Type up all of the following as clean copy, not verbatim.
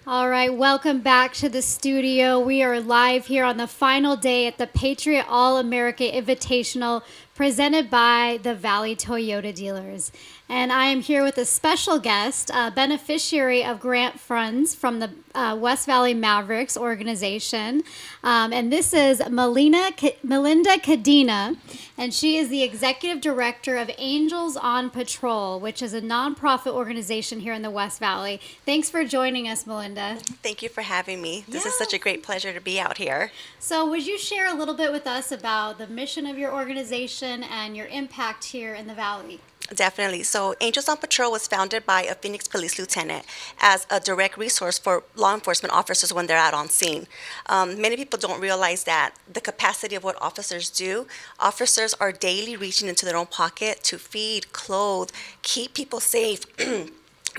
All right, welcome back to the studio. We are live here on the final day at the Patriot All America Invitational presented by the Valley Toyota dealers. And I am here with a special guest, a beneficiary of grant funds from the West Valley Mavericks organization. And this is Melinda Cadena, and she is the executive director of Angels on Patrol, which is a nonprofit organization here in the West Valley. Thanks for joining us, Melinda. Thank you for having me. This is Yeah. such a great pleasure to be out here. So, would you share a little bit with us about the mission of your organization and your impact here in the Valley? Definitely. So, Angels on Patrol was founded by a Phoenix police lieutenant as a direct resource for law enforcement officers when they're out on scene. Many people don't realize that the capacity of what officers do. Officers are daily reaching into their own pocket to feed, clothe, keep people safe.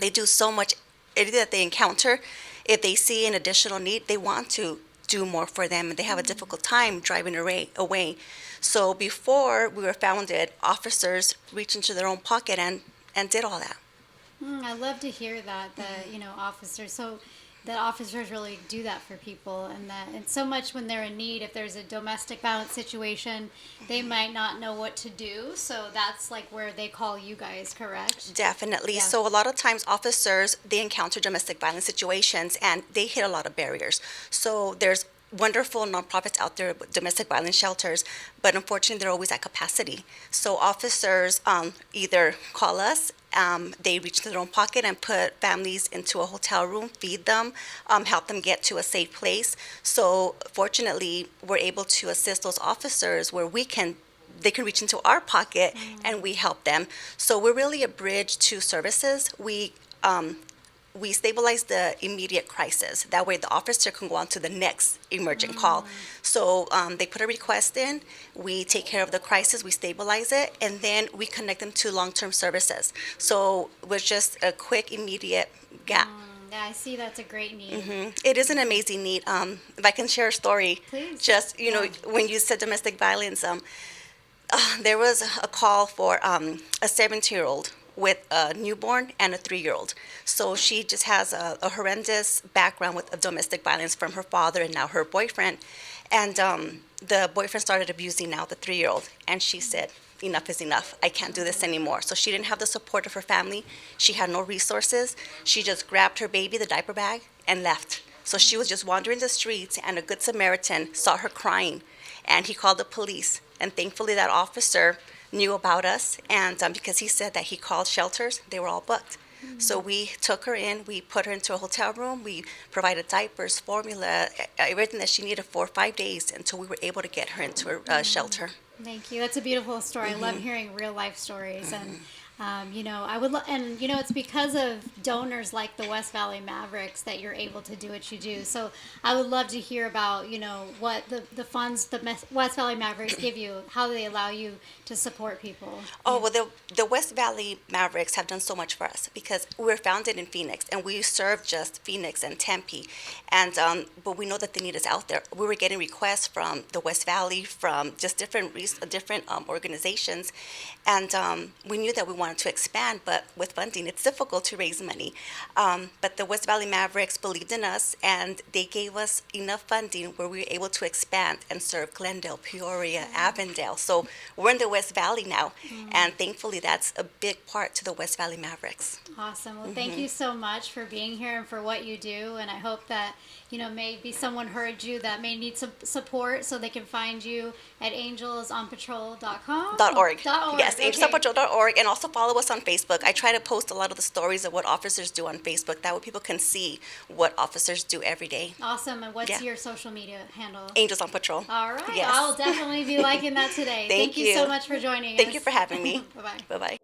They do so much. Anything that they encounter, if they see an additional need, they want to do more for them, and they have a difficult time driving away. So before we were founded, officers reached into their own pocket and did all that. I love to hear that officers. So that officers really do that for people, and so much when they're in need. If there's a domestic violence situation, they might not know what to do. So that's like where they call you guys, correct? Definitely. Yeah. So a lot of times officers, they encounter domestic violence situations and they hit a lot of barriers. So there's wonderful nonprofits out there with domestic violence shelters, but unfortunately they're always at capacity. So officers either call us, they reach their own pocket and put families into a hotel room, feed them, help them get to a safe place. So fortunately, we're able to assist those officers where they can reach into our pocket and we help them. So we're really a bridge to services. We stabilize the immediate crisis. That way the officer can go on to the next emergent call. So they put a request in, we take care of the crisis, we stabilize it, and then we connect them to long-term services. So it was just a quick, immediate gap. Yeah, I see that's a great need. It is an amazing need. If I can share a story, Please. just, when you said domestic violence, there was a call for a 17-year-old with a newborn and a 3-year-old. So she just has a horrendous background with domestic violence from her father and now her boyfriend. And the boyfriend started abusing now the 3-year-old. And she said, enough is enough. I can't do this anymore. So she didn't have the support of her family. She had no resources. She just grabbed her baby, the diaper bag, and left. So she was just wandering the streets, and a good Samaritan saw her crying. And he called the police. And thankfully that officer knew about us, and because he said that he called shelters, they were all booked. So we took her in, we put her into a hotel room, we provided diapers, formula, everything that she needed for 5 days until we were able to get her into a shelter. Thank you. That's a beautiful story. I love hearing real life stories, and I would, it's because of donors like the West Valley Mavericks that you're able to do what you do. So I would love to hear about, what the funds the West Valley Mavericks give you, how they allow you to support people. Oh, well, the West Valley Mavericks have done so much for us because we were founded in Phoenix and we serve just Phoenix and Tempe. And but we know that the need is out there. We were getting requests from the West Valley, from just different organizations. And we knew that we wanted to expand, but with funding, it's difficult to raise money. But the West Valley Mavericks believed in us and they gave us enough funding where we were able to expand and serve Glendale, Peoria, Avondale. So we're in the West Valley now, and thankfully that's a big part to the West Valley Mavericks. Awesome. Well, thank you so much for being here and for what you do. And I hope that, maybe someone heard you that may need some support, so they can find you at angelsonpatrol.com. .org. Yes, Okay. angelsonpatrol.org, and also follow us on Facebook. I try to post a lot of the stories of what officers do on Facebook. That way people can see what officers do every day. Awesome. And what's Yeah. your social media handle? Angels on Patrol. All right. Yes. I'll definitely be liking that today. Thank you you. so much for joining us. Thank you for having me. Bye-bye. Bye-bye.